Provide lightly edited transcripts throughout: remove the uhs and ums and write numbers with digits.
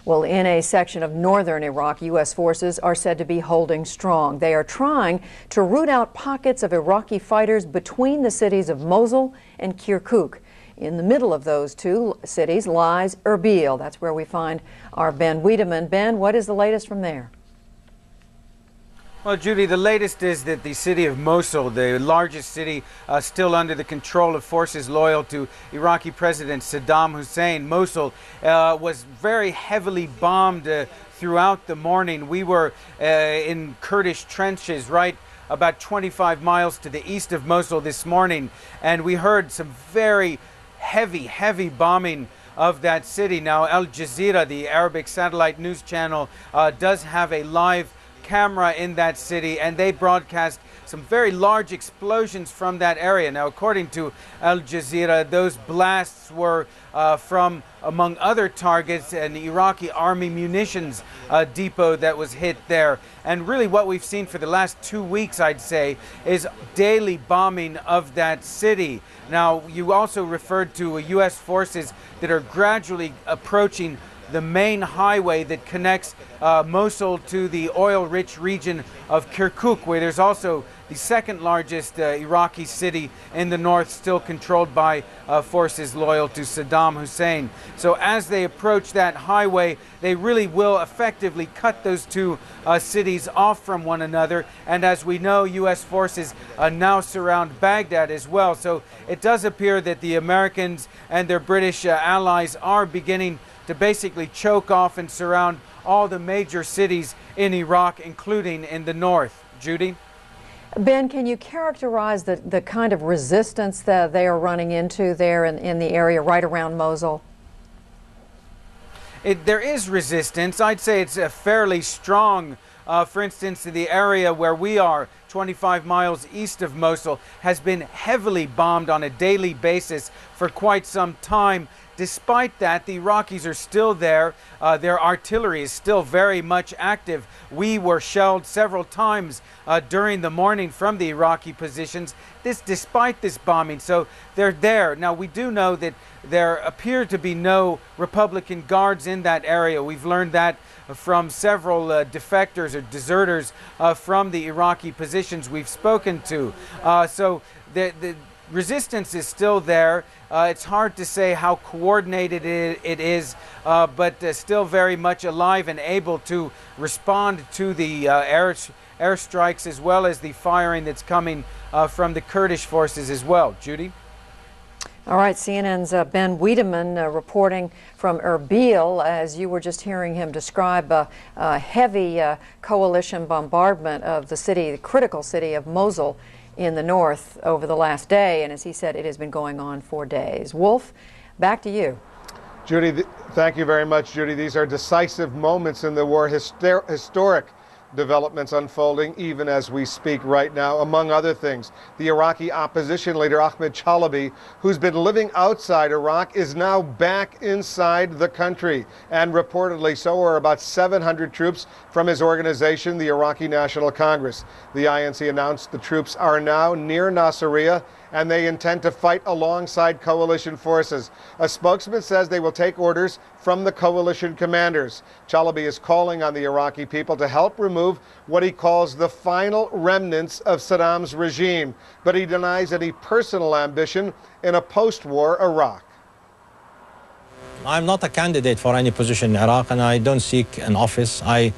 Well, in a section of northern Iraq, U.S. forces are said to be holding strong. They are trying to root out pockets of Iraqi fighters between the cities of Mosul and Kirkuk. In the middle of those two cities lies Erbil. That's where we find our Ben Wiedemann. Ben, what is the latest from there? Well, Judy, the latest is that the city of Mosul, the largest city still under the control of forces loyal to Iraqi President Saddam Hussein, Mosul was very heavily bombed throughout the morning. We were in Kurdish trenches right about 25 miles to the east of Mosul this morning, and we heard some very heavy bombing of that city. Now, Al Jazeera, the Arabic satellite news channel, does have a live camera in that city, and they broadcast some very large explosions from that area. Now, according to Al Jazeera, those blasts were from, among other targets, an Iraqi army munitions depot that was hit there. And really what we've seen for the last 2 weeks, I'd say, is daily bombing of that city. Now, you also referred to U.S. forces that are gradually approaching the main highway that connects Mosul to the oil-rich region of Kirkuk, where there's also the second largest Iraqi city in the north, still controlled by forces loyal to Saddam Hussein. So as they approach that highway, they really will effectively cut those two cities off from one another. And as we know, U.S. forces now surround Baghdad as well. So it does appear that the Americans and their British allies are beginning to basically choke off and surround all the major cities in Iraq, including in the north. Judy? Ben, can you characterize the kind of resistance that they are running into there in the area right around Mosul? There is resistance. I'd say it's fairly strong. For instance, the area where we are, 25 miles east of Mosul, has been heavily bombed on a daily basis for quite some time. Despite that, the Iraqis are still there. Their artillery is still very much active. We were shelled several times during the morning from the Iraqi positions, despite this bombing. So they're there. Now, we do know that there appear to be no Republican guards in that area. We've learned that from several defectors or deserters from the Iraqi positions we've spoken to. So the resistance is still there. It's hard to say how coordinated it is, but still very much alive and able to respond to the airstrikes as well as the firing that's coming from the Kurdish forces as well. Judy? All right, CNN's Ben Wiedemann reporting from Erbil, as you were just hearing him describe a heavy coalition bombardment of the city, the critical city of Mosul in the north over the last day. And as he said, it has been going on for days. Wolf, back to you. Judy, thank you very much, Judy. These are decisive moments in the war, historic developments unfolding even as we speak right now. Among other things, the Iraqi opposition leader Ahmed Chalabi, who's been living outside Iraq, is now back inside the country. And reportedly so are about 700 troops from his organization, the Iraqi National Congress. The INC announced the troops are now near Nasiriyah, and they intend to fight alongside coalition forces. A spokesman says they will take orders from the coalition commanders. Chalabi is calling on the Iraqi people to help remove what he calls the final remnants of Saddam's regime, but he denies any personal ambition in a post-war Iraq. I'm not a candidate for any position in Iraq, and I don't seek an office. I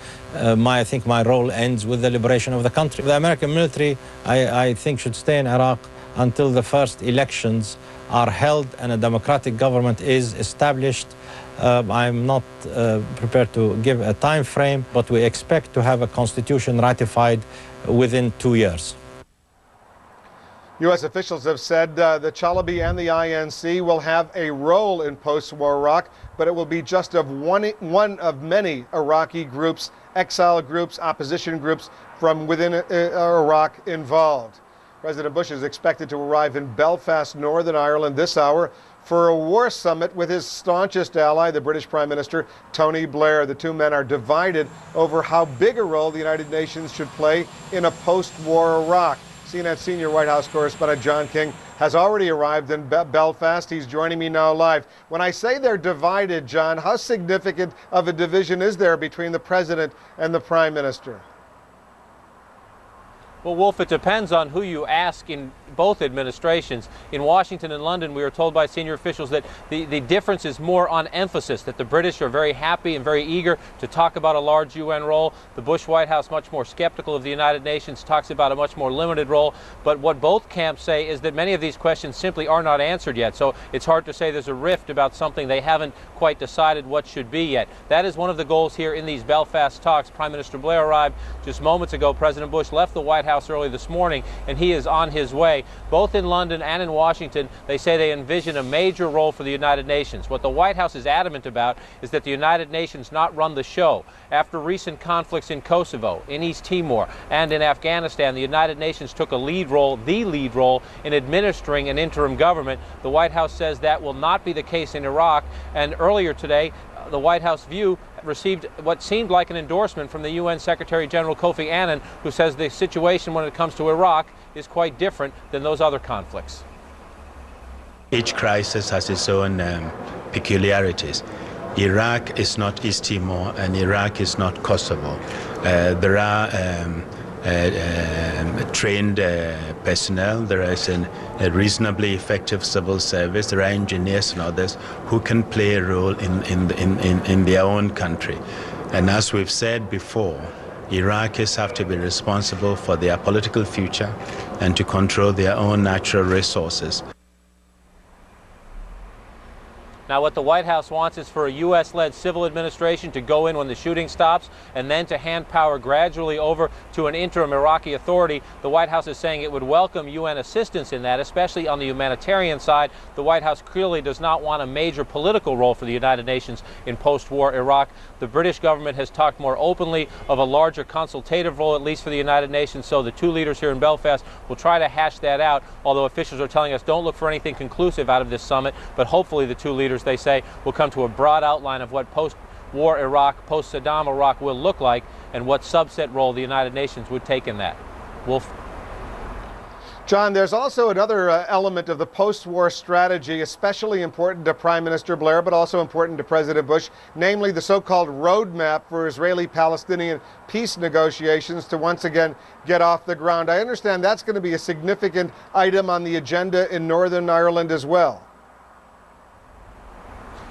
think my role ends with the liberation of the country. The American military, I think, should stay in Iraq until the first elections are held and a democratic government is established. I'm not prepared to give a time frame, but we expect to have a constitution ratified within 2 years. U.S. officials have said that Chalabi and the INC will have a role in post-war Iraq, but it will be just one of many Iraqi groups, exile groups, opposition groups from within Iraq involved. President Bush is expected to arrive in Belfast, Northern Ireland this hour for a war summit with his staunchest ally, the British Prime Minister Tony Blair. The two men are divided over how big a role the United Nations should play in a post-war Iraq. CNN senior White House correspondent John King has already arrived in Belfast. He's joining me now live. When I say they're divided, John, how significant of a division is there between the President and the Prime Minister? Well, Wolf, it depends on who you ask in both administrations. In Washington and London, we were told by senior officials that the difference is more on emphasis, that the British are very happy and very eager to talk about a large UN role. The Bush White House, much more skeptical of the United Nations, talks about a much more limited role. But what both camps say is that many of these questions simply are not answered yet. So it's hard to say there's a rift about something they haven't quite decided what should be yet. That is one of the goals here in these Belfast talks. Prime Minister Blair arrived just moments ago. President Bush left the White House early this morning, and he is on his way. Both in London and in Washington, they say they envision a major role for the United Nations. What the White House is adamant about is that the United Nations not run the show. After recent conflicts in Kosovo, in East Timor, and in Afghanistan, the United Nations took a lead role, the lead role, in administering an interim government. The White House says that will not be the case in Iraq, and earlier today, the White House view received what seemed like an endorsement from the UN Secretary General Kofi Annan, who says the situation when it comes to Iraq is quite different than those other conflicts. Each crisis has its own peculiarities. Iraq is not East Timor, and Iraq is not Kosovo. There are trained personnel, there is a reasonably effective civil service, there are engineers and others who can play a role in their own country. And as we've said before, Iraqis have to be responsible for their political future and to control their own natural resources. Now, what the White House wants is for a U.S.-led civil administration to go in when the shooting stops and then to hand power gradually over to an interim Iraqi authority. The White House is saying it would welcome UN assistance in that, especially on the humanitarian side. The White House clearly does not want a major political role for the United Nations in post-war Iraq. The British government has talked more openly of a larger consultative role, at least for the United Nations, so the two leaders here in Belfast will try to hash that out, although officials are telling us don't look for anything conclusive out of this summit, but hopefully the two leaders, they say, will come to a broad outline of what post-war Iraq, post-Saddam Iraq will look like and what subset role the United Nations would take in that. Wolf? John, there's also another element of the post-war strategy, especially important to Prime Minister Blair, but also important to President Bush, namely the so-called roadmap for Israeli-Palestinian peace negotiations to once again get off the ground. I understand that's going to be a significant item on the agenda in Northern Ireland as well.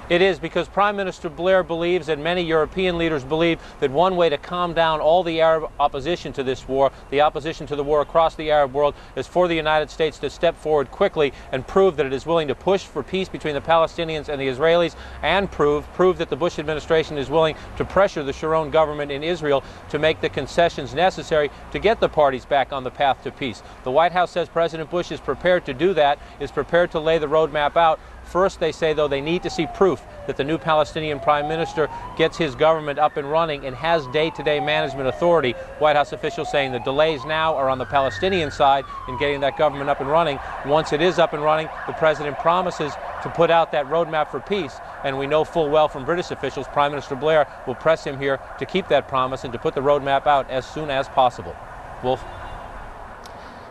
It is, because Prime Minister Blair believes, and many European leaders believe, that one way to calm down all the Arab opposition to this war, the opposition to the war across the Arab world, is for the United States to step forward quickly and prove that it is willing to push for peace between the Palestinians and the Israelis, and prove that the Bush administration is willing to pressure the Sharon government in Israel to make the concessions necessary to get the parties back on the path to peace. The White House says President Bush is prepared to do that, is prepared to lay the roadmap out. First, they say, though, they need to see proof that the new Palestinian Prime Minister gets his government up and running and has day-to-day management authority. White House officials saying the delays now are on the Palestinian side in getting that government up and running. Once it is up and running, the President promises to put out that roadmap for peace. And we know full well from British officials, Prime Minister Blair will press him here to keep that promise and to put the roadmap out as soon as possible. Wolf?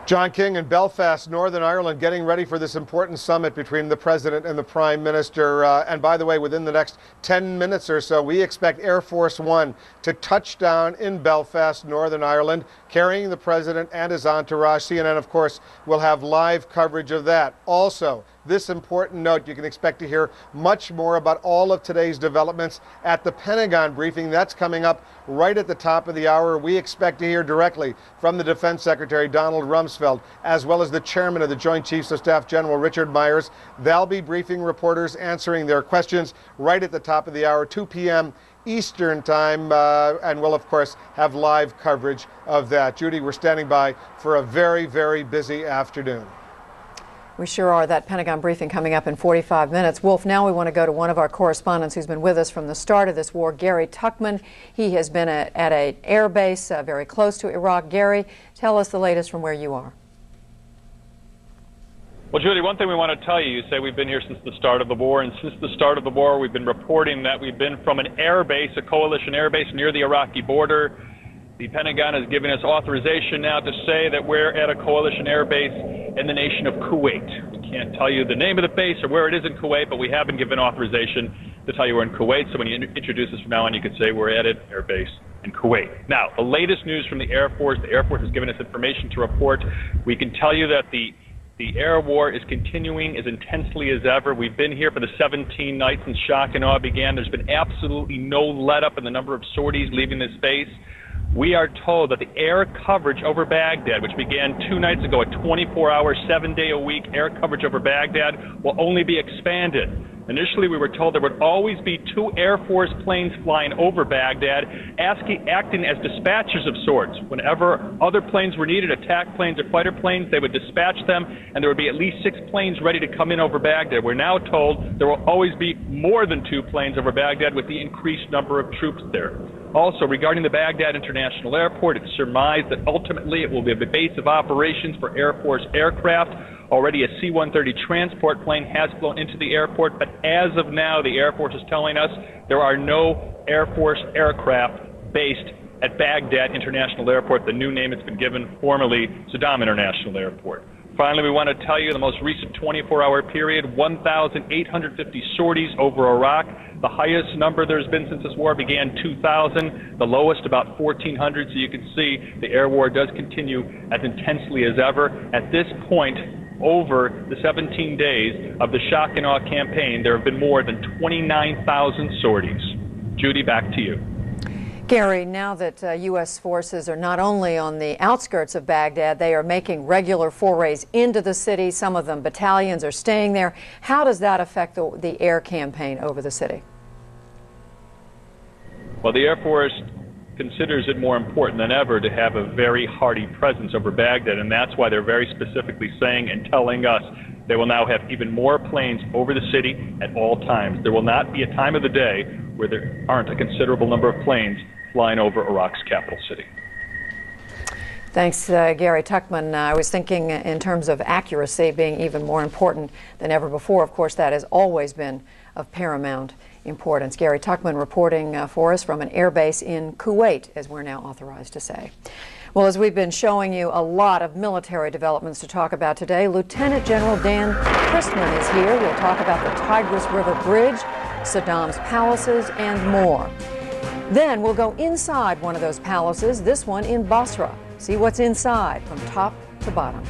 John King in Belfast, Northern Ireland, getting ready for this important summit between the President and the Prime Minister. And by the way, within the next 10 minutes or so, we expect Air Force One to touch down in Belfast, Northern Ireland, carrying the President and his entourage. CNN, of course, will have live coverage of that. Also, this important note, you can expect to hear much more about all of today's developments at the Pentagon briefing. That's coming up right at the top of the hour. We expect to hear directly from the Defense Secretary, Donald Rumsfeld, as well as the Chairman of the Joint Chiefs of Staff, General Richard Myers. They'll be briefing reporters, answering their questions right at the top of the hour, 2 p.m. Eastern Time, and we'll, of course, have live coverage of that. Judy, we're standing by for a very, very busy afternoon. We sure are. That Pentagon briefing coming up in 45 minutes. Wolf, now we want to go to one of our correspondents who's been with us from the start of this war, Gary Tuchman. He has been at an air base very close to Iraq. Gary, tell us the latest from where you are. Well, Judy, one thing we want to tell you say we've been here since the start of the war, and since the start of the war, we've been reporting that we've been from an air base, a coalition air base near the Iraqi border. The Pentagon has given us authorization now to say that we're at a coalition air base in the nation of Kuwait. We can't tell you the name of the base or where it is in Kuwait, but we have been given authorization to tell you we're in Kuwait. So when you introduce us from now on, you could say we're at an air base in Kuwait. Now, the latest news from the Air Force has given us information to report. We can tell you that the air war is continuing as intensely as ever. We've been here for the 17 nights since shock and awe began. There's been absolutely no let-up in the number of sorties leaving this base. We are told that the air coverage over Baghdad, which began 2 nights ago, a 24-hour, 7-day-a-week air coverage over Baghdad, will only be expanded. Initially, we were told there would always be 2 Air Force planes flying over Baghdad, acting as dispatchers of sorts. Whenever other planes were needed, attack planes or fighter planes, they would dispatch them, and there would be at least 6 planes ready to come in over Baghdad. We're now told there will always be more than 2 planes over Baghdad with the increased number of troops there. Also, regarding the Baghdad International Airport, it's surmised that ultimately it will be a base of operations for Air Force aircraft. Already a C-130 transport plane has flown into the airport, but as of now, the Air Force is telling us there are no Air Force aircraft based at Baghdad International Airport, the new name it's been given, formerly Saddam International Airport. Finally, we want to tell you the most recent 24-hour period, 1,850 sorties over Iraq. The highest number there's been since this war began, 2,000. The lowest, about 1,400. So you can see the air war does continue as intensely as ever. At this point, over the 17 days of the shock and awe campaign, there have been more than 29,000 sorties. Judy, back to you. Gary, now that U.S. forces are not only on the outskirts of Baghdad, they are making regular forays into the city. Some of them battalions are staying there. How does that affect the air campaign over the city? Well, the Air Force considers it more important than ever to have a very hearty presence over Baghdad, and that's why they're very specifically saying and telling us they will now have even more planes over the city at all times. There will not be a time of the day where there aren't a considerable number of planes flying over Iraq's capital city. Thanks, Gary Tuchman. I was thinking in terms of accuracy being even more important than ever before. Of course, that has always been of paramount importance. Gary Tuchman reporting for us from an air base in Kuwait, as we're now authorized to say. Well, as we've been showing you a lot of military developments to talk about today, Lieutenant General Dan Christman is here. We'll talk about the Tigris River Bridge, Saddam's palaces, and more. Then we'll go inside one of those palaces, this one in Basra. See what's inside from top to bottom.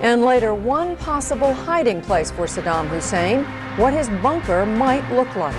And later, one possible hiding place for Saddam Hussein, what his bunker might look like.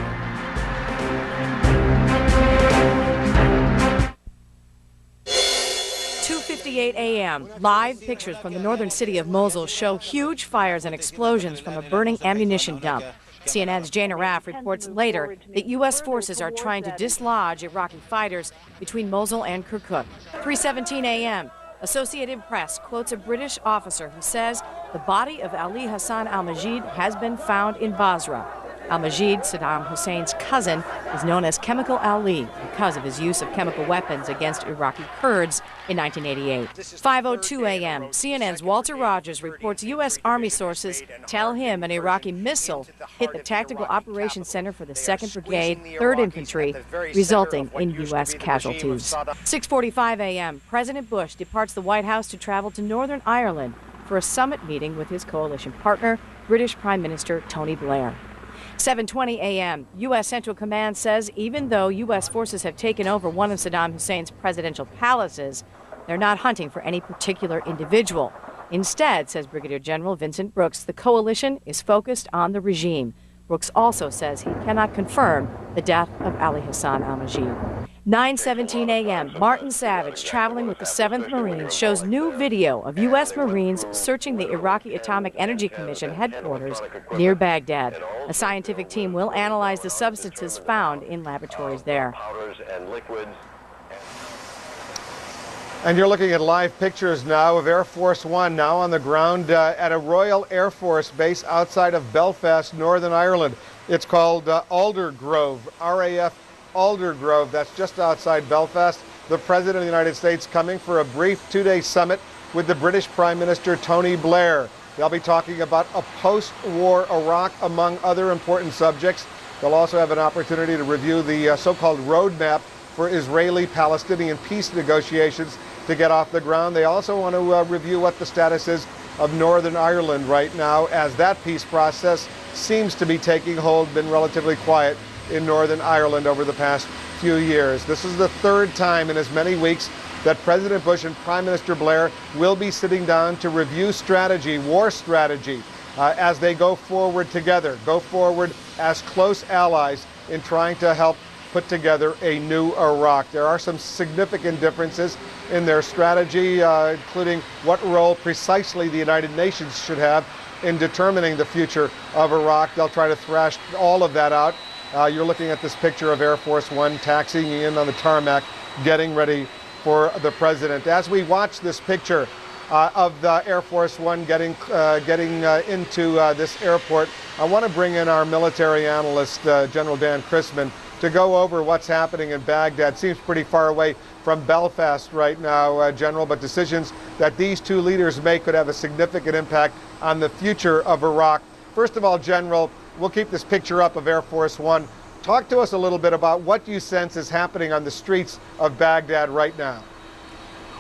.58 a.m. Live pictures from the northern city of Mosul show huge fires and explosions from a burning ammunition dump. CNN's Jane Araf reports later that U.S. forces are trying to dislodge Iraqi fighters between Mosul and Kirkuk. 3:17 a.m. Associated Press quotes a British officer who says the body of Ali Hassan al-Majid has been found in Basra. Al-Majid, Saddam Hussein's cousin, is known as Chemical Ali because of his use of chemical weapons against Iraqi Kurds in 1988. 5:02 a.m. CNN's Walter Rogers reports U.S. Army sources tell him an Iraqi missile hit the Tactical Operations Center for the 2nd Brigade, 3rd Infantry, resulting in U.S. casualties. 6:45 a.m. President Bush departs the White House to travel to Northern Ireland for a summit meeting with his coalition partner, British Prime Minister Tony Blair. 7:20 a.m. U.S. Central Command says even though U.S. forces have taken over one of Saddam Hussein's presidential palaces, they're not hunting for any particular individual. Instead, says Brigadier General Vincent Brooks, the coalition is focused on the regime. Brooks also says he cannot confirm the death of Ali Hassan al-Majid. 9:17 a.m. Martin Savage, traveling with the 7th Marines, shows new video of U.S. Marines searching the Iraqi Atomic Energy Commission headquarters near Baghdad. A scientific team will analyze the substances found in laboratories there. And you're looking at live pictures now of Air Force One now on the ground at a Royal Air Force base outside of Belfast, Northern Ireland. It's called Aldergrove, RAF Aldergrove. That's just outside Belfast. The President of the United States coming for a brief 2-day summit with the British Prime Minister Tony Blair. They'll be talking about a post-war Iraq, among other important subjects. They'll also have an opportunity to review the so-called roadmap for Israeli-Palestinian peace negotiations to get off the ground. They also want to review what the status is of Northern Ireland right now, as that peace process seems to be taking hold, been relatively quiet in Northern Ireland over the past few years. This is the third time in as many weeks that President Bush and Prime Minister Blair will be sitting down to review strategy, war strategy, as they go forward together, go forward as close allies in trying to help put together a new Iraq. There are some significant differences in their strategy, including what role precisely the United Nations should have in determining the future of Iraq. They'll try to thrash all of that out. You're looking at this picture of Air Force One taxiing in on the tarmac, getting ready for the president. As we watch this picture of the Air Force One getting into this airport, I want to bring in our military analyst, General Dan Chrisman, to go over what's happening in Baghdad. Seems pretty far away from Belfast right now, General, but decisions that these two leaders make could have a significant impact on the future of Iraq. First of all, General, we'll keep this picture up of Air Force One. Talk to us a little bit about what you sense is happening on the streets of Baghdad right now.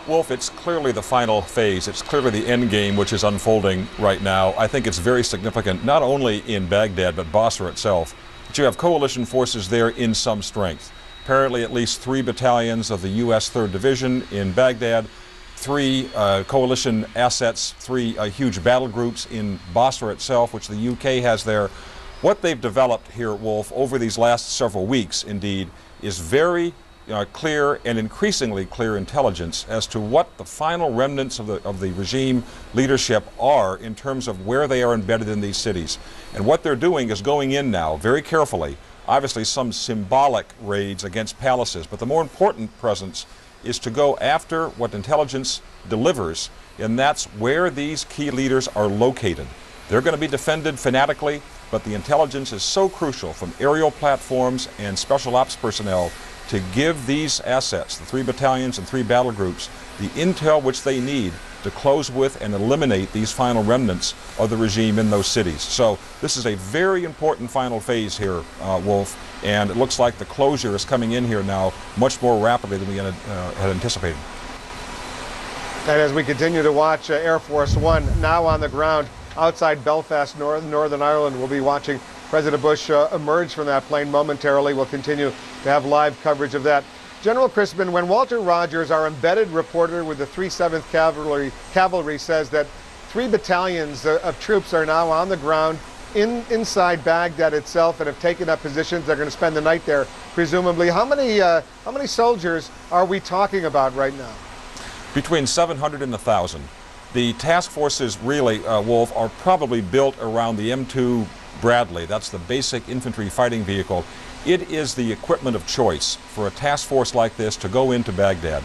Wolf, it's clearly the final phase. It's clearly the end game which is unfolding right now. I think it's very significant, not only in Baghdad, but Basra itself. But you have coalition forces there in some strength. Apparently at least 3 battalions of the U.S. 3rd Division in Baghdad, 3 coalition assets, 3 huge battle groups in Basra itself, which the UK has there. What they've developed here, Wolf, over these last several weeks, indeed, is very clear and increasingly clear intelligence as to what the final remnants of the regime leadership are in terms of where they are embedded in these cities. And what they're doing is going in now very carefully, obviously some symbolic raids against palaces, but the more important presence is to go after what intelligence delivers, and that's where these key leaders are located. They're going to be defended fanatically, but the intelligence is so crucial from aerial platforms and special ops personnel to give these assets, the 3 battalions and 3 battle groups, the intel which they need to close with and eliminate these final remnants of the regime in those cities. So this is a very important final phase here, Wolf, and it looks like the closure is coming in here now much more rapidly than we had anticipated. And as we continue to watch Air Force One now on the ground outside Belfast, Northern Ireland, we'll be watching President Bush emerge from that plane momentarily. We'll continue to have live coverage of that. General Chrisman, when Walter Rogers, our embedded reporter with the 307th Cavalry, says that 3 battalions of troops are now on the ground inside Baghdad itself and have taken up positions, they're going to spend the night there, presumably. How many soldiers are we talking about right now? Between 700 and 1,000. The task forces really, Wolf, are probably built around the M2 Bradley. That's the basic infantry fighting vehicle. It is the equipment of choice for a task force like this to go into Baghdad.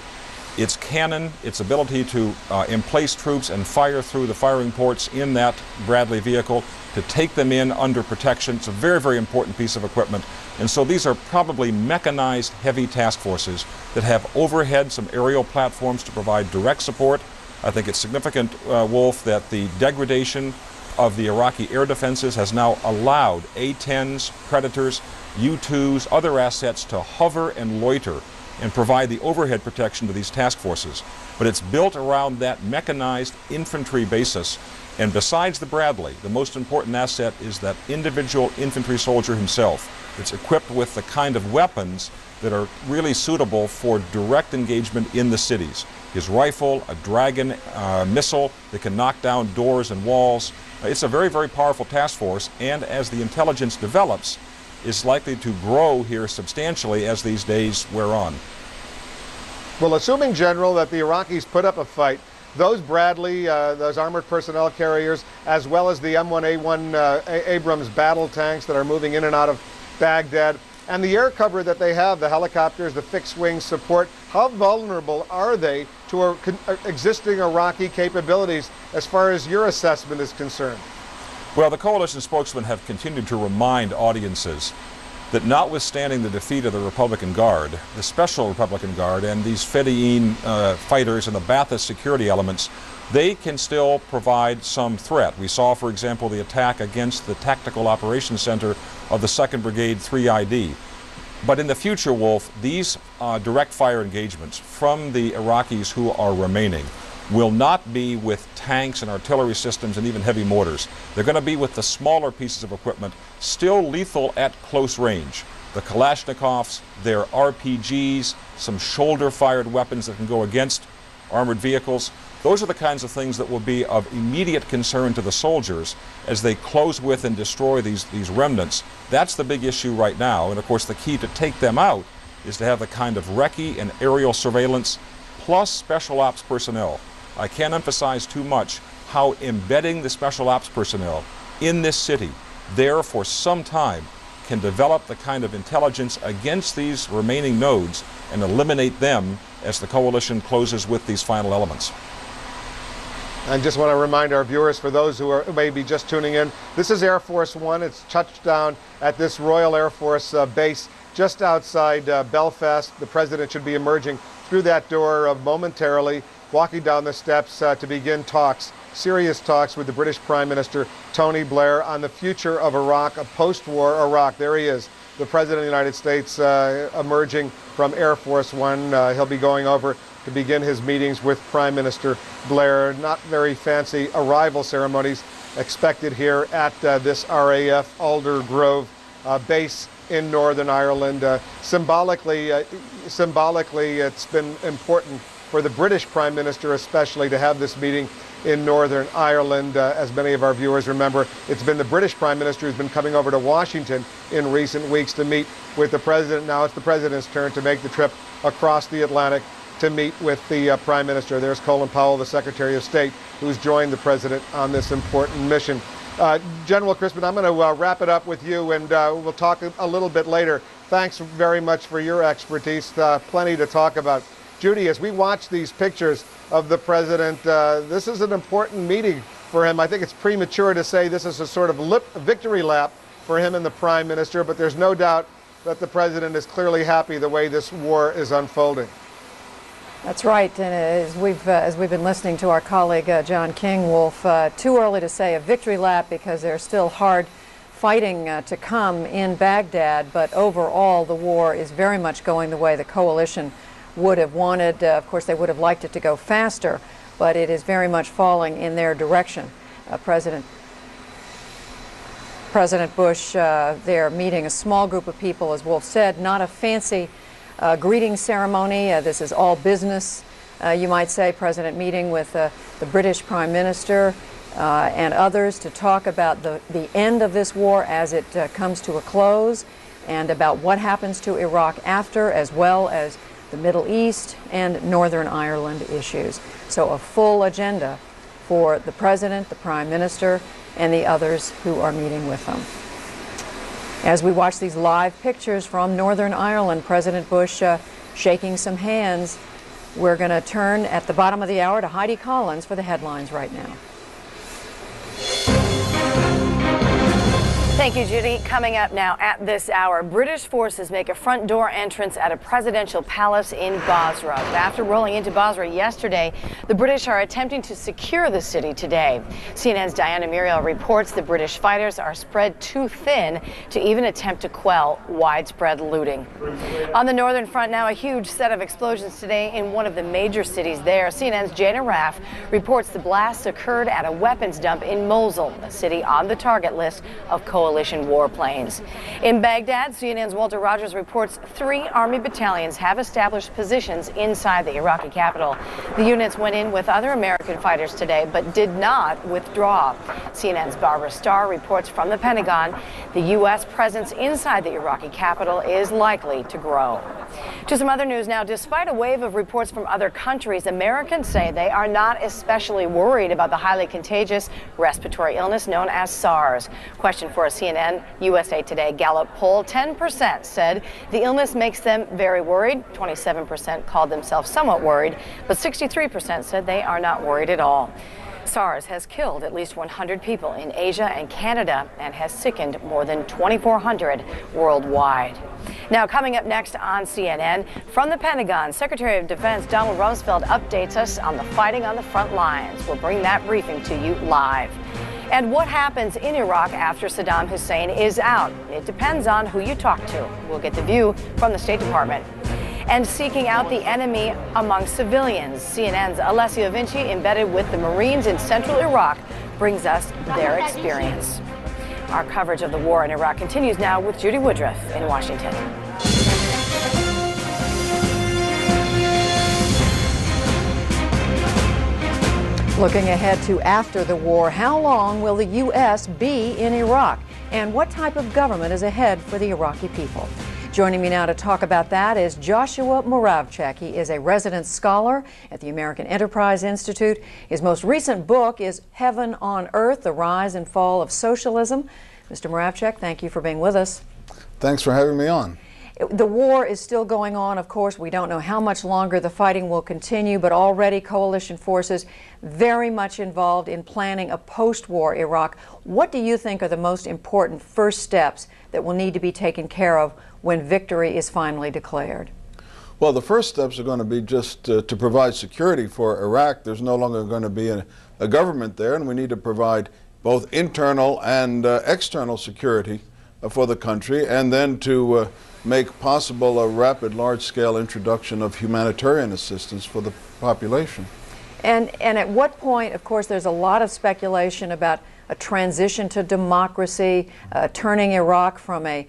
Its cannon, its ability to emplace troops and fire through the firing ports in that Bradley vehicle, to take them in under protection. It's a very, very important piece of equipment. And so these are probably mechanized heavy task forces that have overhead some aerial platforms to provide direct support. I think it's significant, Wolf, that the degradation of the Iraqi air defenses has now allowed A-10s, Predators, U-2s, other assets to hover and loiter and provide the overhead protection to these task forces. But it's built around that mechanized infantry basis. And besides the Bradley, the most important asset is that individual infantry soldier himself. It's equipped with the kind of weapons that are really suitable for direct engagement in the cities. His rifle, a Dragon missile that can knock down doors and walls. It's a very, very powerful task force, and as the intelligence develops, is likely to grow here substantially as these days wear on. Well, assuming, General, that the Iraqis put up a fight, those Bradley, those armored personnel carriers, as well as the M1A1 Abrams battle tanks that are moving in and out of Baghdad, and the air cover that they have, the helicopters, the fixed-wing support, how vulnerable are they to existing Iraqi capabilities as far as your assessment is concerned? Well, the coalition spokesmen have continued to remind audiences that notwithstanding the defeat of the Republican Guard, the Special Republican Guard, and these Fedayeen fighters and the Ba'athist security elements, they can still provide some threat. We saw, for example, the attack against the Tactical Operations Center of the 2nd Brigade 3ID. But in the future, Wolf, these direct fire engagements from the Iraqis who are remaining will not be with tanks and artillery systems and even heavy mortars. They're going to be with the smaller pieces of equipment, still lethal at close range. The Kalashnikovs, their RPGs, some shoulder-fired weapons that can go against armored vehicles. Those are the kinds of things that will be of immediate concern to the soldiers as they close with and destroy these remnants. That's the big issue right now. And of course, the key to take them out is to have the kind of recce and aerial surveillance plus special ops personnel. I can't emphasize too much how embedding the special ops personnel in this city there for some time can develop the kind of intelligence against these remaining nodes and eliminate them as the coalition closes with these final elements. I just want to remind our viewers, for those who may be just tuning in, this is Air Force One. It's touched down at this Royal Air Force base just outside Belfast. The president should be emerging through that door momentarily, walking down the steps to begin talks, serious talks with the British Prime Minister Tony Blair on the future of Iraq, a post-war Iraq. There he is, the President of the United States emerging from Air Force One. He'll be going over to begin his meetings with Prime Minister Blair. Not very fancy arrival ceremonies expected here at this RAF Alder Grove base in Northern Ireland. Symbolically, it's been important for the British Prime Minister especially to have this meeting in Northern Ireland. As many of our viewers remember, it's been the British Prime Minister who's been coming over to Washington in recent weeks to meet with the President. Now it's the President's turn to make the trip across the Atlantic to meet with the Prime Minister. There's Colin Powell, the Secretary of State, who's joined the President on this important mission. General Crispin, I'm going to wrap it up with you, and we'll talk a little bit later. Thanks very much for your expertise. Plenty to talk about. Judy, as we watch these pictures of the President, this is an important meeting for him. I think it's premature to say this is a sort of victory lap for him and the Prime Minister, but there's no doubt that the President is clearly happy the way this war is unfolding. That's right, and as we've been listening to our colleague John King, Wolf, too early to say a victory lap because there's still hard fighting to come in Baghdad, but overall the war is very much going the way the coalition would have wanted. Of course, they would have liked it to go faster, but it is very much falling in their direction. President Bush, they're meeting a small group of people, as Wolf said, not a fancy greeting ceremony. This is all business, you might say. President meeting with the British Prime Minister and others to talk about the end of this war as it comes to a close, and about what happens to Iraq after, as well as the Middle East and Northern Ireland issues. So a full agenda for the President, the Prime Minister, and the others who are meeting with them. As we watch these live pictures from Northern Ireland, President Bush shaking some hands. We're going to turn at the bottom of the hour to Heidi Collins for the headlines right now. Thank you, Judy. Coming up now at this hour, British forces make a front door entrance at a presidential palace in Basra. After rolling into Basra yesterday, the British are attempting to secure the city today. CNN's Diana Muriel reports the British fighters are spread too thin to even attempt to quell widespread looting. On the northern front now, a huge set of explosions today in one of the major cities there. CNN's Jana Raff reports the blasts occurred at a weapons dump in Mosul, a city on the target list of coalition warplanes. In Baghdad, CNN's Walter Rogers reports 3 Army battalions have established positions inside the Iraqi capital. The units went in with other American fighters today, but did not withdraw. CNN's Barbara Starr reports from the Pentagon the U.S. presence inside the Iraqi capital is likely to grow. To some other news now. Despite a wave of reports from other countries, Americans say they are not especially worried about the highly contagious respiratory illness known as SARS. Question for a CNN USA Today Gallup poll, 10% said the illness makes them very worried. 27% called themselves somewhat worried, but 63% said they are not worried at all. SARS has killed at least 100 people in Asia and Canada and has sickened more than 2,400 worldwide. Now, coming up next on CNN, from the Pentagon, Secretary of Defense Donald Rumsfeld updates us on the fighting on the front lines. We'll bring that briefing to you live. And what happens in Iraq after Saddam Hussein is out? It depends on who you talk to. We'll get the view from the State Department. And seeking out the enemy among civilians. CNN's Alessia Vinci, embedded with the Marines in central Iraq, brings us their experience. Our coverage of the war in Iraq continues now with Judy Woodruff in Washington. Looking ahead to after the war, how long will the U.S. be in Iraq? And what type of government is ahead for the Iraqi people? Joining me now to talk about that is Joshua Moravcsik. He is a resident scholar at the American Enterprise Institute. His most recent book is Heaven on Earth, The Rise and Fall of Socialism. Mr. Moravcsik, thank you for being with us. Thanks for having me on. The war is still going on, of course. We don't know how much longer the fighting will continue, but already coalition forces very much involved in planning a post-war Iraq. What do you think are the most important first steps that will need to be taken care of when victory is finally declared? Well, the first steps are going to be just to provide security for Iraq. There's no longer going to be a government there, and we need to provide both internal and external security for the country, and then to make possible a rapid, large-scale introduction of humanitarian assistance for the population. And at what point, of course, there's a lot of speculation about a transition to democracy, turning Iraq from a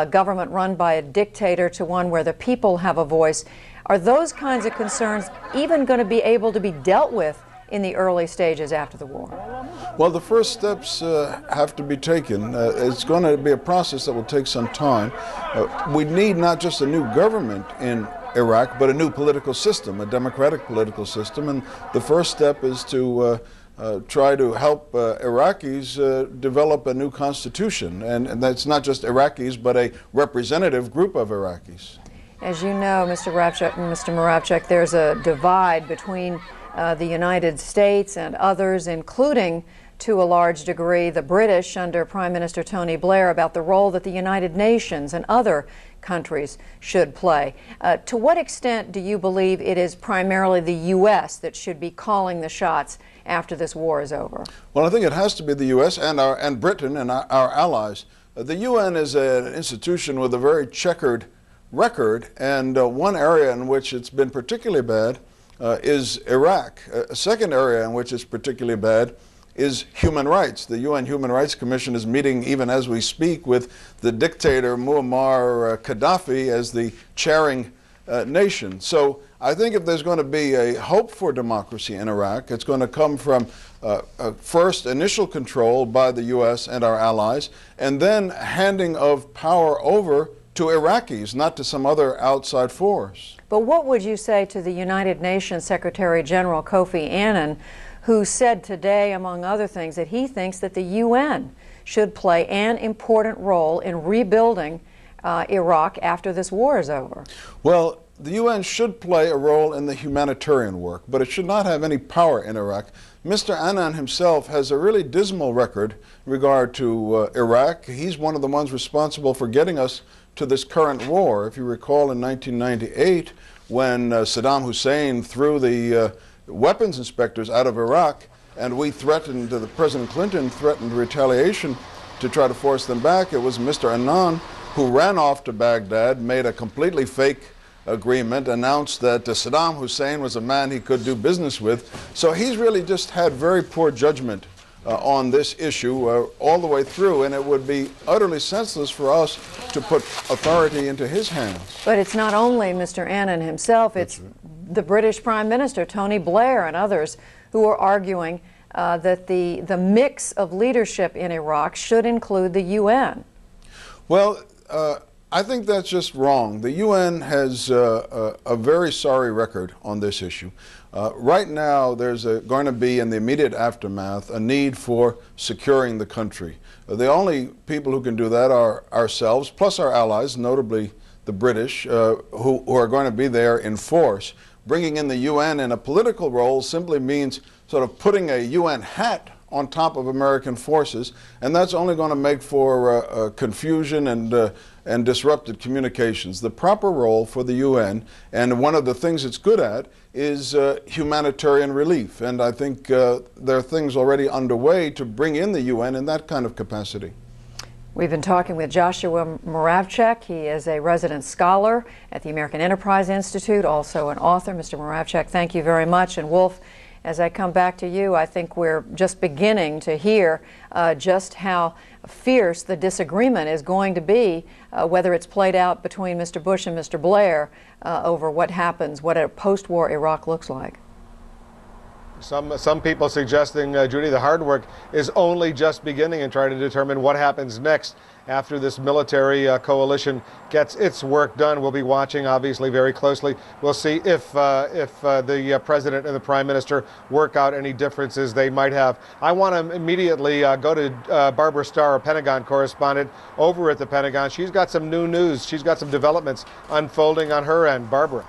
government run by a dictator to one where the people have a voice. Are those kinds of concerns even going to be able to be dealt with in the early stages after the war? Well, the first steps have to be taken. It's going to be a process that will take some time. We need not just a new government in Iraq, but a new political system, a democratic political system. And the first step is to try to help Iraqis develop a new constitution. And that's not just Iraqis, but a representative group of Iraqis. As you know, Mr. Moravcsik, there's a divide between the United States and others, including, to a large degree, the British under Prime Minister Tony Blair, about the role that the United Nations and other countries should play. To what extent do you believe it is primarily the U.S. that should be calling the shots after this war is over? Well, I think it has to be the U.S. and Britain and our allies. The UN is an institution with a very checkered record, and one area in which it's been particularly bad is Iraq. A second area in which it's particularly bad is human rights. The UN Human Rights Commission is meeting even as we speak with the dictator Muammar Gaddafi as the chairing nation. So I think if there's going to be a hope for democracy in Iraq, it's going to come from first initial control by the US and our allies, and then handing of power over to Iraqis, not to some other outside force. But what would you say to the United Nations Secretary General Kofi Annan, who said today, among other things, that he thinks that the UN should play an important role in rebuilding Iraq after this war is over? Well, the UN should play a role in the humanitarian work, but it should not have any power in Iraq. Mr. Annan himself has a really dismal record in regard to Iraq. He's one of the ones responsible for getting us to this current war. If you recall, in 1998, when Saddam Hussein threw the weapons inspectors out of Iraq, and we threatened, President Clinton threatened retaliation to try to force them back, it was Mr. Annan who ran off to Baghdad, made a completely fake agreement, announced that Saddam Hussein was a man he could do business with. So he's really just had very poor judgment on this issue all the way through, and it would be utterly senseless for us to put authority into his hands. But it's not only Mr. Annan himself, it's the British Prime Minister, Tony Blair, and others who are arguing that the mix of leadership in Iraq should include the UN. Well, I think that's just wrong. The UN has a very sorry record on this issue. Right now, there's going to be, in the immediate aftermath, a need for securing the country. The only people who can do that are ourselves, plus our allies, notably the British, who are going to be there in force. Bringing in the UN in a political role simply means sort of putting a UN hat on top of American forces, and that's only going to make for confusion and disrupted communications. The proper role for the UN, and one of the things it's good at, is humanitarian relief, and I think there are things already underway to bring in the UN in that kind of capacity. We've been talking with Joshua Moravcsik. He is a resident scholar at the American Enterprise Institute, also an author. Mr. Moravcsik, thank you very much. And Wolf, as I come back to you, I think we're just beginning to hear just how fierce the disagreement is going to be, whether it's played out between Mr. Bush and Mr. Blair over what happens, what a post-war Iraq looks like. Some people suggesting, Judy, the hard work is only just beginning in trying to determine what happens next after this military coalition gets its work done. We'll be watching, obviously, very closely. We'll see if the president and the prime minister work out any differences they might have. I want to immediately go to Barbara Starr, a Pentagon correspondent over at the Pentagon. She's got some new news. She's got some developments unfolding on her end. Barbara.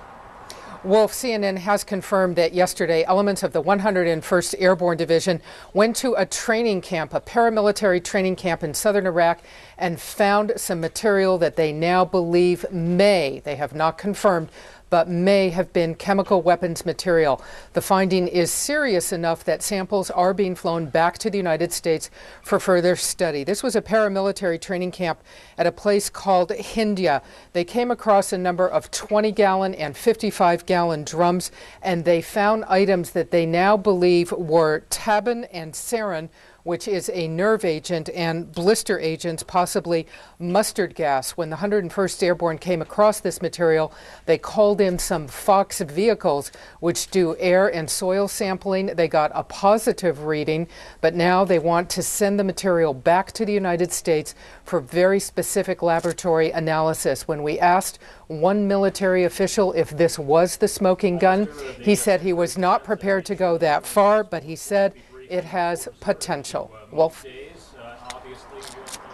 Wolf, CNN has confirmed that yesterday elements of the 101st Airborne Division went to a training camp, a paramilitary training camp in southern Iraq, and found some material that they now believe they have not confirmed, but may have been chemical weapons material. The finding is serious enough that samples are being flown back to the United States for further study. This was a paramilitary training camp at a place called Hindia. They came across a number of 20-gallon and 55-gallon drums, and they found items that they now believe were tabun and sarin, which is a nerve agent, and blister agents, possibly mustard gas. When the 101st Airborne came across this material, they called in some Fox vehicles, which do air and soil sampling. They got a positive reading, but now they want to send the material back to the United States for very specific laboratory analysis. When we asked one military official if this was the smoking gun, he said he was not prepared to go that far, but he said it has potential. Wolf?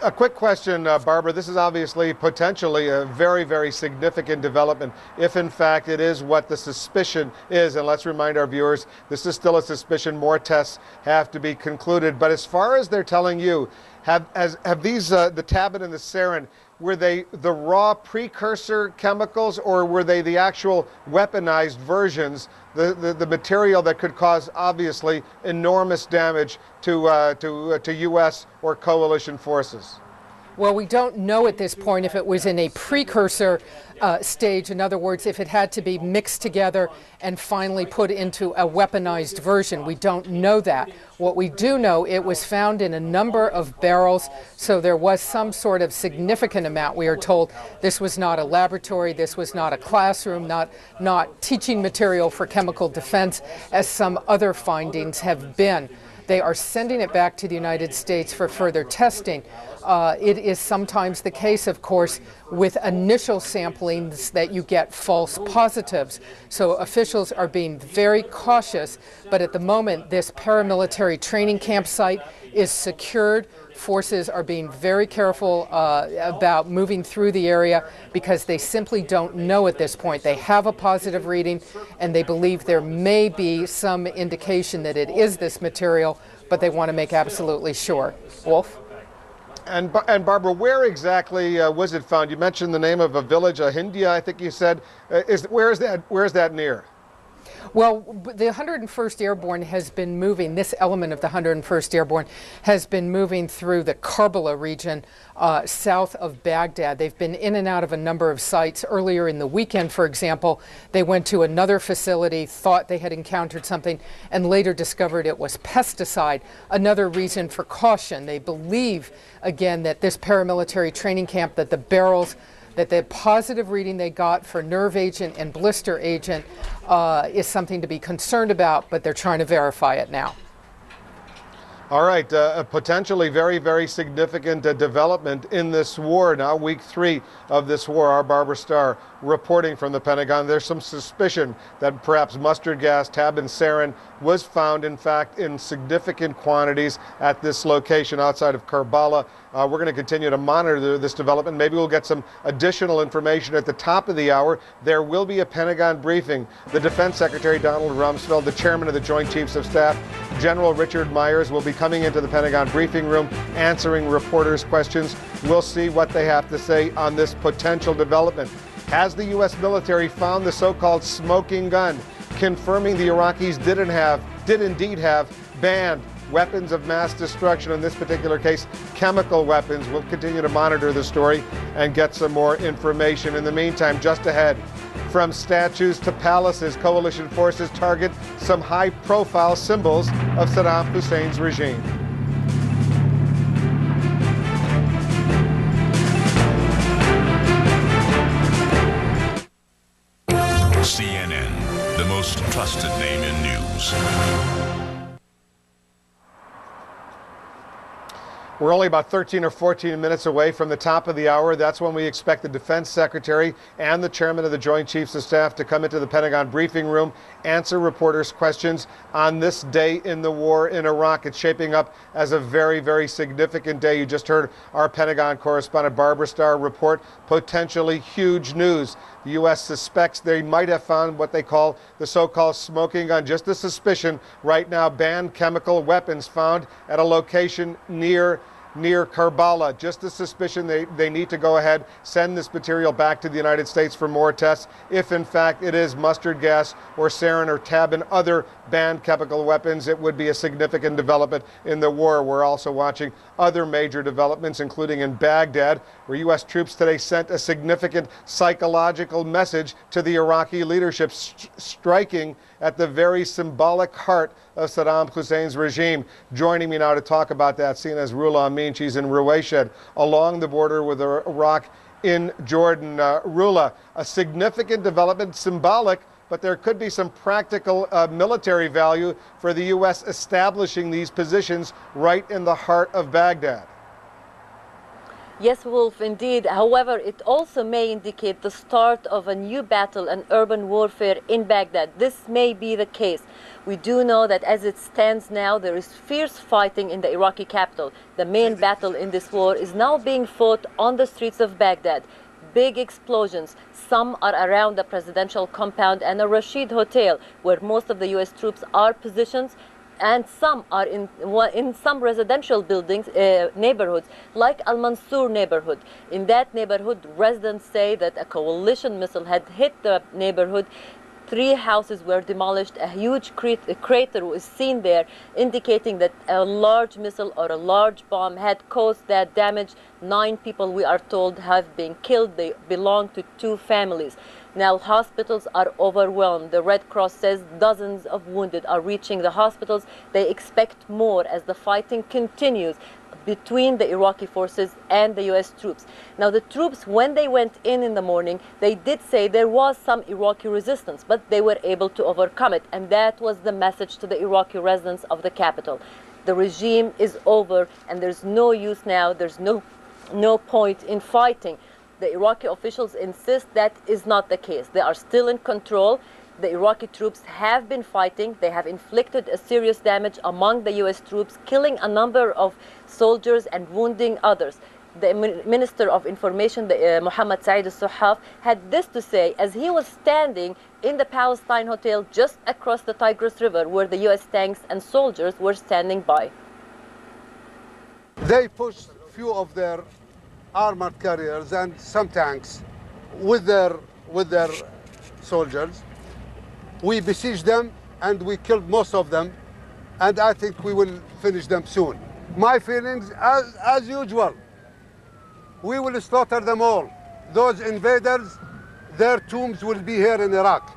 A quick question, Barbara. This is obviously potentially a very, very significant development if, in fact, it is what the suspicion is. And let's remind our viewers, this is still a suspicion. More tests have to be concluded. But as far as they're telling you, have these, the tabun and the sarin, were they the raw precursor chemicals, or were they the actual weaponized versions, the material that could cause, obviously, enormous damage to U.S. or coalition forces? Well, we don't know at this point if it was in a precursor stage. In other words, if it had to be mixed together and finally put into a weaponized version. We don't know that. What we do know, it was found in a number of barrels, so there was some sort of significant amount. We are told this was not a laboratory, this was not a classroom, not teaching material for chemical defense, as some other findings have been. They are sending it back to the United States for further testing. It is sometimes the case, of course, with initial samplings that you get false positives. So officials are being very cautious, but at the moment this paramilitary training campsite is secured. Forces are being very careful about moving through the area because they simply don't know at this point. They have a positive reading and they believe there may be some indication that it is this material, but they want to make absolutely sure. Wolf? And Barbara, where exactly was it found? You mentioned the name of a village, Hindia, I think you said. Where is that near? Well, the 101st Airborne has been moving, this element of the 101st Airborne has been moving through the Karbala region south of Baghdad. They've been in and out of a number of sites. Earlier in the weekend, for example, they went to another facility, thought they had encountered something, and later discovered it was pesticide. Another reason for caution. They believe, again, that this paramilitary training camp, that the barrels, that the positive reading they got for nerve agent and blister agent is something to be concerned about, but they're trying to verify it now. All right, a potentially very, very significant development in this war. Now, week 3 of this war. Our Barbara Starr reporting from the Pentagon. There's some suspicion that perhaps mustard gas, tabun sarin, was found, in fact, in significant quantities at this location outside of Karbala. We're going to continue to monitor this development. Maybe we'll get some additional information at the top of the hour. There will be a Pentagon briefing. The Defense Secretary, Donald Rumsfeld, the chairman of the Joint Chiefs of Staff, General Richard Myers will be coming into the Pentagon briefing room, answering reporters' questions. We'll see what they have to say on this potential development. Has the U.S. military found the so-called smoking gun, confirming the Iraqis did indeed have banned weapons of mass destruction, in this particular case, chemical weapons? We'll continue to monitor the story and get some more information. In the meantime, just ahead, from statues to palaces, coalition forces target some high-profile symbols of Saddam Hussein's regime. CNN, the most trusted name in news. We're only about 13 or 14 minutes away from the top of the hour. That's when we expect the Defense Secretary and the Chairman of the Joint Chiefs of Staff to come into the Pentagon briefing room, answer reporters' questions on this day in the war in Iraq. It's shaping up as a very, very significant day. You just heard our Pentagon correspondent Barbara Starr report potentially huge news. The U.S. suspects they might have found what they call the so-called smoking gun. Just a suspicion right now, banned chemical weapons found at a location near Karbala. Just a suspicion. They need to go ahead, send this material back to the United States for more tests. If in fact it is mustard gas or sarin or tab and other banned chemical weapons, it would be a significant development in the war. We're also watching other major developments, including in Baghdad, where U.S. troops today sent a significant psychological message to the Iraqi leadership, striking at the very symbolic heart of Saddam Hussein's regime. Joining me now to talk about that, CNN's Rula Amin. She's in Ruwayshed, along the border with Iraq in Jordan. Rula, a significant development, symbolic, but there could be some practical military value for the U.S. establishing these positions right in the heart of Baghdad. Yes, Wolf, indeed. However, it also may indicate the start of a new battle and urban warfare in Baghdad. This may be the case. We do know that as it stands now, there is fierce fighting in the Iraqi capital. The main battle in this war is now being fought on the streets of Baghdad. Big explosions. Some are around the presidential compound and a Rashid Hotel, where most of the U.S. troops are positioned, and some are in some residential buildings, neighborhoods, like Al-Mansur neighborhood. In that neighborhood, residents say that a coalition missile had hit the neighborhood. 3 houses were demolished. A huge crater was seen there, indicating that a large missile or a large bomb had caused that damage. 9 people, we are told, have been killed. They belong to 2 families. Now, hospitals are overwhelmed. The Red Cross says dozens of wounded are reaching the hospitals. They expect more as the fighting continues between the Iraqi forces and the U.S. troops. Now, the troops, when they went in the morning, they did say there was some Iraqi resistance, but they were able to overcome it. And that was the message to the Iraqi residents of the capital. The regime is over, and there's no use now. There's no point in fighting. The Iraqi officials insist that is not the case. They are still in control. The Iraqi troops have been fighting. They have inflicted a serious damage among the U.S. troops, killing a number of soldiers and wounding others. The Minister of Information, Mohammed Saeed al-Suhaf, had this to say as he was standing in the Palestine Hotel just across the Tigris River, where the U.S. tanks and soldiers were standing by. They pushed few of their armored carriers and some tanks with their soldiers. We besieged them and we killed most of them, and I think we will finish them soon. My feelings, as usual, we will slaughter them all. Those invaders, their tombs will be here in Iraq.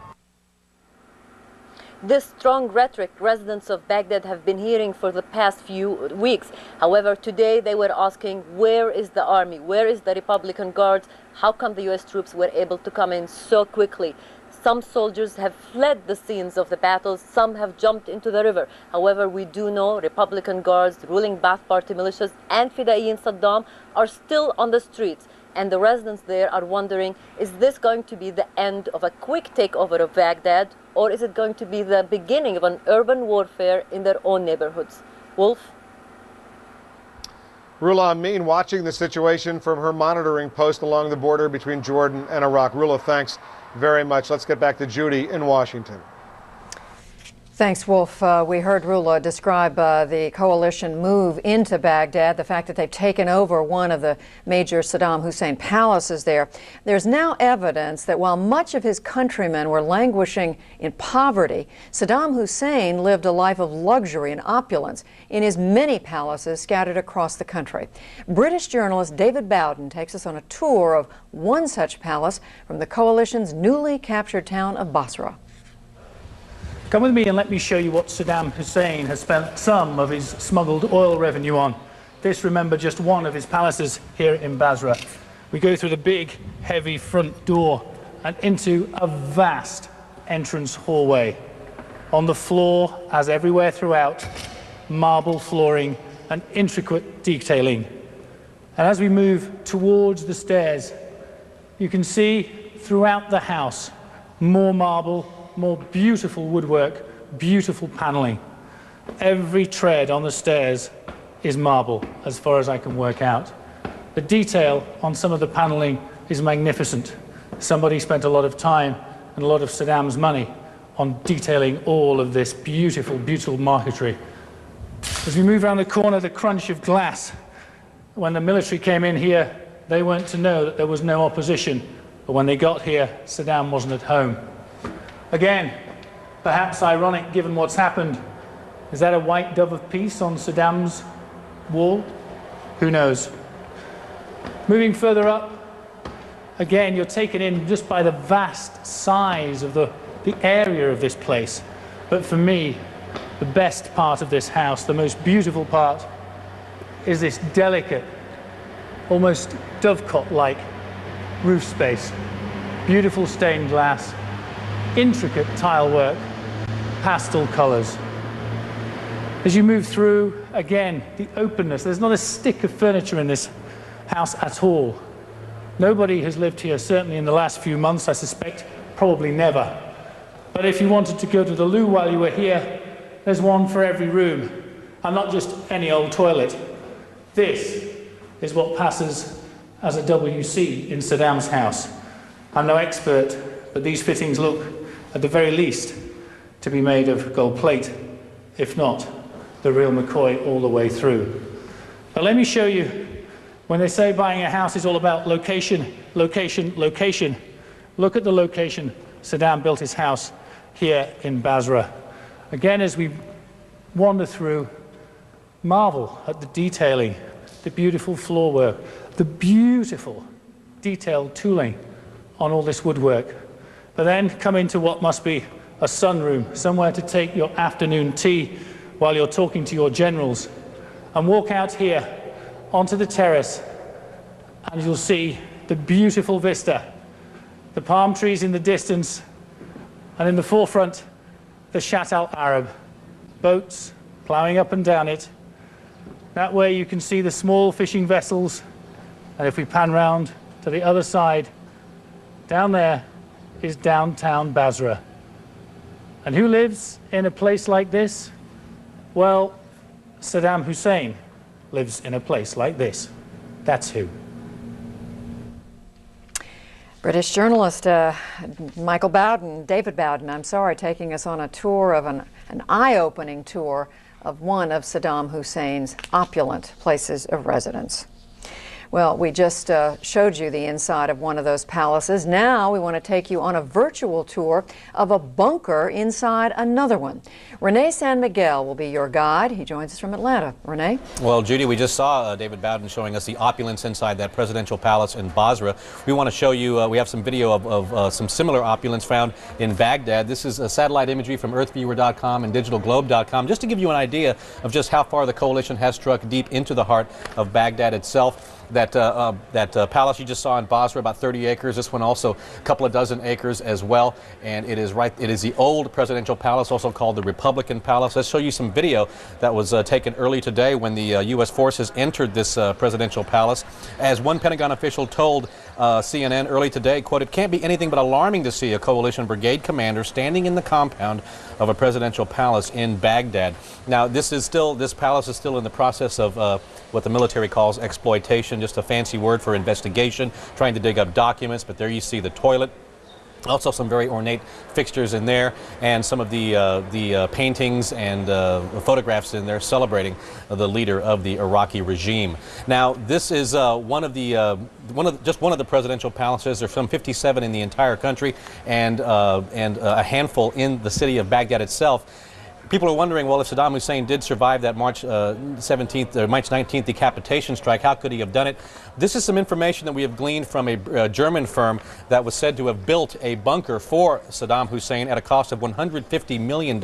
This strong rhetoric residents of Baghdad have been hearing for the past few weeks. However, today they were asking, where is the army? Where is the Republican Guards? How come the U.S. troops were able to come in so quickly? Some soldiers have fled the scenes of the battles. Some have jumped into the river. However, we do know Republican Guards, ruling Ba'ath Party militias, and Fidaiyin Saddam are still on the streets. And the residents there are wondering, is this going to be the end of a quick takeover of Baghdad, or is it going to be the beginning of an urban warfare in their own neighborhoods? Wolf? Rula Amin watching the situation from her monitoring post along the border between Jordan and Iraq. Rula, thanks very much. Let's get back to Judy in Washington. Thanks, Wolf. We heard Rula describe the coalition move into Baghdad, the fact that they've taken over one of the major Saddam Hussein palaces there. There's now evidence that while much of his countrymen were languishing in poverty, Saddam Hussein lived a life of luxury and opulence in his many palaces scattered across the country. British journalist David Bowden takes us on a tour of one such palace from the coalition's newly captured town of Basra. Come with me and let me show you what Saddam Hussein has spent some of his smuggled oil revenue on. This, remember, just one of his palaces here in Basra. We go through the big, heavy front door and into a vast entrance hallway. On the floor, as everywhere throughout, marble flooring and intricate detailing. And as we move towards the stairs, you can see throughout the house more marble, more beautiful woodwork, beautiful paneling. Every tread on the stairs is marble, as far as I can work out. The detail on some of the paneling is magnificent. Somebody spent a lot of time and a lot of Saddam's money on detailing all of this beautiful, beautiful marquetry. As we move around the corner, the crunch of glass. When the military came in here, they weren't to know that there was no opposition. But when they got here, Saddam wasn't at home. Again, perhaps ironic given what's happened. Is that a white dove of peace on Saddam's wall? Who knows? Moving further up, again, you're taken in just by the vast size of the area of this place. But for me, the best part of this house, the most beautiful part, is this delicate, almost dovecot-like roof space. Beautiful stained glass, intricate tile work, pastel colors. As you move through, again, the openness. There's not a stick of furniture in this house at all. Nobody has lived here, certainly in the last few months, I suspect, probably never. But if you wanted to go to the loo while you were here, there's one for every room, and not just any old toilet. This is what passes as a WC in Saddam's house. I'm no expert, but these fittings look, at the very least, to be made of gold plate, if not the real McCoy all the way through. But let me show you, when they say buying a house is all about location, location, location, look at the location Saddam built his house here in Basra. Again, as we wander through, marvel at the detailing, the beautiful floorwork, the beautiful detailed tooling on all this woodwork. But then come into what must be a sunroom, somewhere to take your afternoon tea while you're talking to your generals, and walk out here onto the terrace, and you'll see the beautiful vista, the palm trees in the distance, and in the forefront, the Shatt Al Arab, boats ploughing up and down it. That way you can see the small fishing vessels, and if we pan round to the other side, down there is downtown Basra. And who lives in a place like this? Well, Saddam Hussein lives in a place like this. That's who. British journalist Michael Bowden, David Bowden, I'm sorry, taking us on a tour of an eye-opening tour of one of Saddam Hussein's opulent places of residence. Well, we just showed you the inside of one of those palaces. Now we want to take you on a virtual tour of a bunker inside another one. Rene San Miguel will be your guide. He joins us from Atlanta. Rene? Well, Judy, we just saw David Bowden showing us the opulence inside that presidential palace in Basra. We want to show you, we have some video of some similar opulence found in Baghdad. This is satellite imagery from earthviewer.com and digitalglobe.com, just to give you an idea of just how far the coalition has struck deep into the heart of Baghdad itself. That palace you just saw in Basra, about 30 acres. This one also a couple of dozen acres as well. And it is the old presidential palace, also called the Republican Palace. Let's show you some video that was taken early today when the U.S. forces entered this presidential palace. As one Pentagon official told CNN early today, quote, "It can't be anything but alarming to see a coalition brigade commander standing in the compound of a presidential palace in Baghdad." Now, this palace is still in the process of what the military calls exploitation, just a fancy word for investigation, trying to dig up documents. But there you see the toilet. Also some very ornate fixtures in there, and some of the paintings and photographs in there celebrating the leader of the Iraqi regime. Now, this is just one of the presidential palaces. There's some 57 in the entire country, and a handful in the city of Baghdad itself. People are wondering, well, if Saddam Hussein did survive that March 19th decapitation strike, how could he have done it? This is some information that we have gleaned from a German firm that was said to have built a bunker for Saddam Hussein at a cost of $150 million,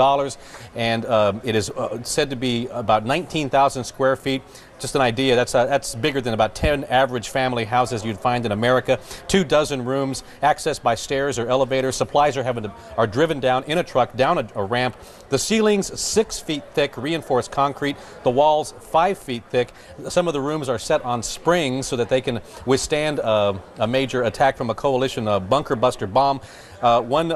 and it is said to be about 19,000 square feet. Just an idea, that's bigger than about 10 average family houses you'd find in America. 24 rooms, accessed by stairs or elevators. Supplies are driven down in a truck, down a ramp. The ceilings 6 feet thick, reinforced concrete. The walls 5 feet thick. Some of the rooms are set on springs so that they can withstand a major attack from a coalition bunker buster bomb. One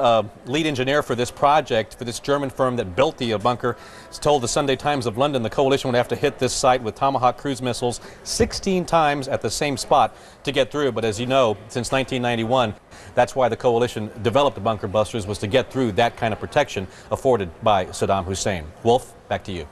lead engineer for this project, for this German firm that built the bunker, told the Sunday Times of London the coalition would have to hit this site with Tomahawk cruise missiles 16 times at the same spot to get through. But as you know, since 1991, that's why the coalition developed the bunker busters, was to get through that kind of protection afforded by Saddam Hussein. Wolf, back to you.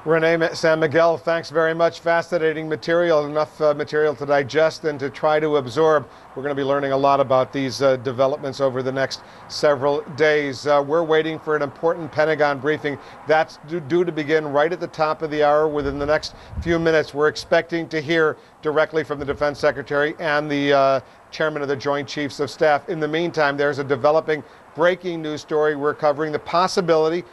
Renee San Miguel, thanks very much. Fascinating material, enough material to digest and to try to absorb. We're going to be learning a lot about these developments over the next several days. We're waiting for an important Pentagon briefing that's due to begin right at the top of the hour within the next few minutes. We're expecting to hear directly from the Defense Secretary and the Chairman of the Joint Chiefs of Staff. In the meantime, there's a developing breaking news story. We're covering the possibility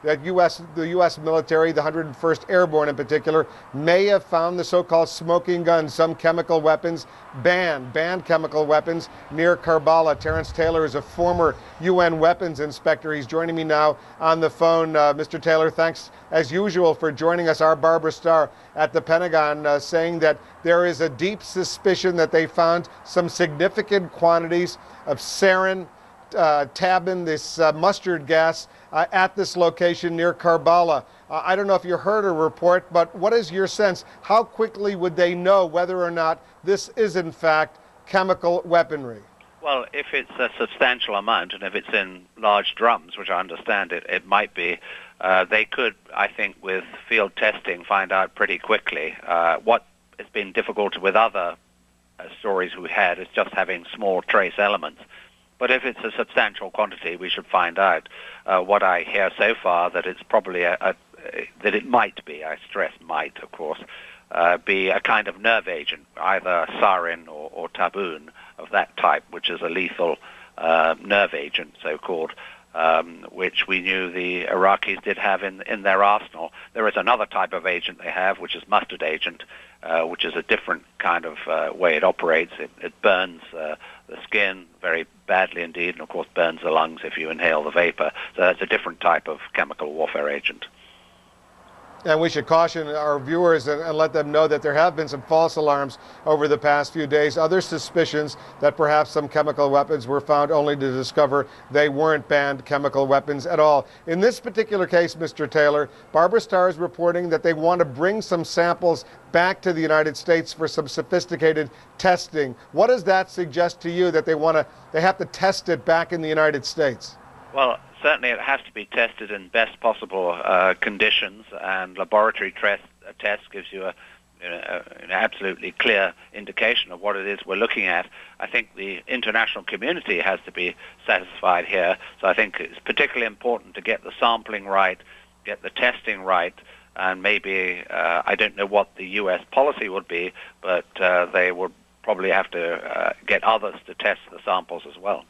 that the U.S. military, the 101st Airborne in particular, may have found the so-called smoking guns, some chemical weapons, banned chemical weapons near Karbala. Terrence Taylor is a former UN weapons inspector. He's joining me now on the phone. Mr. Taylor, thanks as usual for joining us. Our Barbara Starr at the Pentagon saying that there is a deep suspicion that they found some significant quantities of sarin, tabin, this mustard gas, at this location near Karbala. I don't know if you heard a report, but what is your sense? How quickly would they know whether or not this is in fact chemical weaponry? Well, if it's a substantial amount and if it's in large drums, which I understand it might be, they could, I think, with field testing, find out pretty quickly. What has been difficult with other stories we had is just having small trace elements. But if it's a substantial quantity, we should find out. What I hear so far, that it's probably that it might be, I stress might, of course, be a kind of nerve agent, either sarin or taboon of that type, which is a lethal nerve agent, so-called, which we knew the Iraqis did have in their arsenal. There is another type of agent they have, which is mustard agent, which is a different kind of way it operates. It burns the skin very badly indeed, and of course burns the lungs if you inhale the vapor. So that's a different type of chemical warfare agent. And we should caution our viewers and let them know that there have been some false alarms over the past few days, other suspicions that perhaps some chemical weapons were found, only to discover they weren't banned chemical weapons at all. In this particular case, Mr. Taylor, Barbara Starr is reporting that they want to bring some samples back to the United States for some sophisticated testing. What does that suggest to you, that they have to test it back in the United States? Well, certainly it has to be tested in best possible conditions, and laboratory test gives you an absolutely clear indication of what it is we're looking at. I think the international community has to be satisfied here, so I think it's particularly important to get the sampling right, get the testing right, and maybe, I don't know what the U.S. policy would be, but they would probably have to get others to test the samples as well.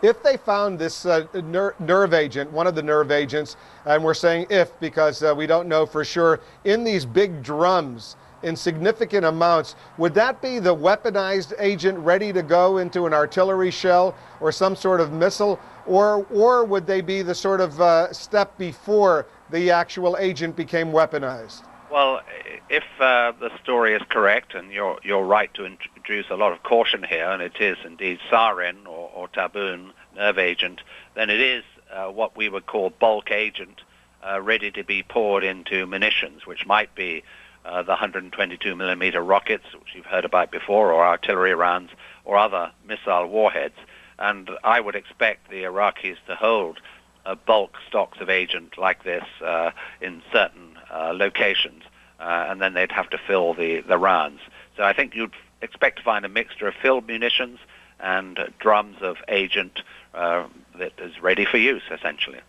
If they found this nerve agent, one of the nerve agents, and we're saying if because we don't know for sure, in these big drums in significant amounts, would that be the weaponized agent ready to go into an artillery shell or some sort of missile, or would they be the sort of step before the actual agent became weaponized? Well, if the story is correct, and you're right to introduce a lot of caution here, and it is indeed sarin or taboon nerve agent, then it is what we would call bulk agent, ready to be poured into munitions, which might be the 122 millimeter rockets, which you've heard about before, or artillery rounds, or other missile warheads. And I would expect the Iraqis to hold bulk stocks of agent like this in certain locations, and then they'd have to fill the rounds. So I think you'd expect to find a mixture of filled munitions and drums of agent that is ready for use, essentially.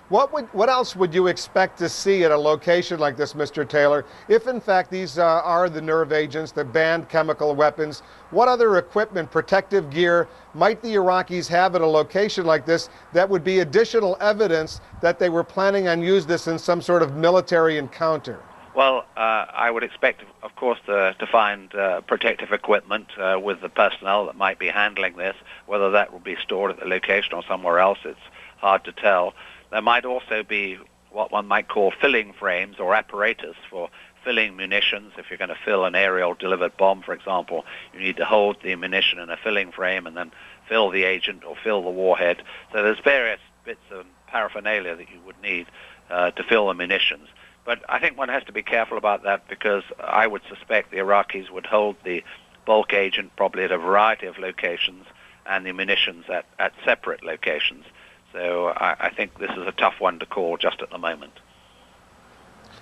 What else would you expect to see at a location like this, Mr. Taylor, if in fact these are the nerve agents, the banned chemical weapons? What other equipment, protective gear might the Iraqis have at a location like this that would be additional evidence that they were planning on using this in some sort of military encounter? Well, I would expect, of course, to find protective equipment with the personnel that might be handling this. Whether that will be stored at the location or somewhere else, it's hard to tell. There might also be what one might call filling frames or apparatus for filling munitions. If you're going to fill an aerial delivered bomb, for example, you need to hold the ammunition in a filling frame and then fill the agent or fill the warhead. So there's various bits of paraphernalia that you would need to fill the munitions. But I think one has to be careful about that, because I would suspect the Iraqis would hold the bulk agent probably at a variety of locations and the munitions at separate locations. So I think this is a tough one to call just at the moment.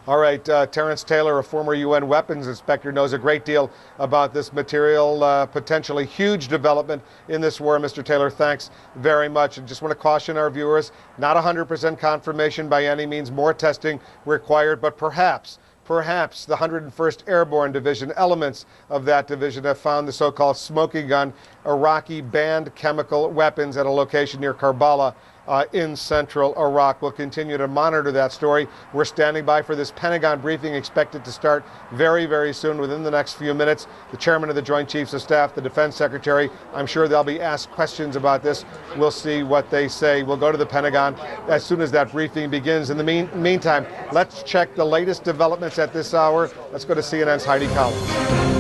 All right, Terrence Taylor, a former UN weapons inspector, knows a great deal about this material, potentially huge development in this war. Mr. Taylor, thanks very much. And just want to caution our viewers, not 100% confirmation by any means, more testing required, but perhaps the 101st Airborne Division, elements of that division have found the so-called smoking gun, Iraqi banned chemical weapons at a location near Karbala in central Iraq. We'll continue to monitor that story. We're standing by for this Pentagon briefing, expected to start very, very soon, within the next few minutes. The chairman of the Joint Chiefs of Staff, the Defense Secretary, I'm sure they'll be asked questions about this. We'll see what they say. We'll go to the Pentagon as soon as that briefing begins. In the meantime, let's check the latest developments at this hour. Let's go to CNN's Heidi Collins.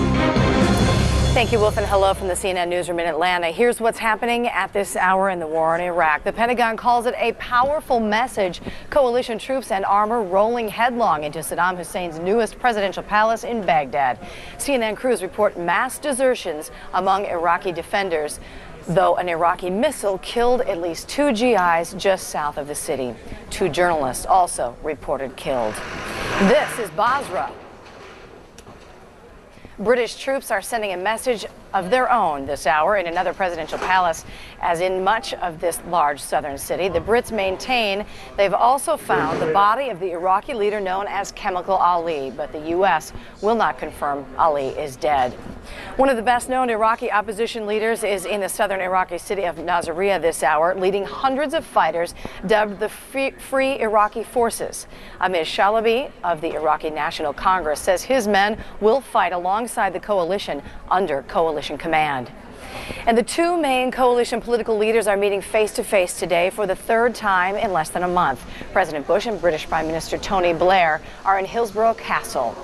Thank you, Wolf, and hello from the CNN newsroom in Atlanta. Here's what's happening at this hour in the war in Iraq. The Pentagon calls it a powerful message. Coalition troops and armor rolling headlong into Saddam Hussein's newest presidential palace in Baghdad. CNN crews report mass desertions among Iraqi defenders, though an Iraqi missile killed at least 2 GIs just south of the city. 2 journalists also reported killed. This is Basra. British troops are sending a message of their own this hour in another presidential palace. As in much of this large southern city, the Brits maintain they've also found the body of the Iraqi leader known as Chemical Ali, but the U.S. will not confirm Ali is dead. One of the best-known Iraqi opposition leaders is in the southern Iraqi city of Nasiriyah this hour, leading hundreds of fighters dubbed the Free Iraqi Forces. Ahmed Shalabi of the Iraqi National Congress says his men will fight alongside the coalition under coalition command. And the 2 main coalition political leaders are meeting face-to-face today for the 3rd time in less than a month. President Bush and British Prime Minister Tony Blair are in Hillsborough Castle.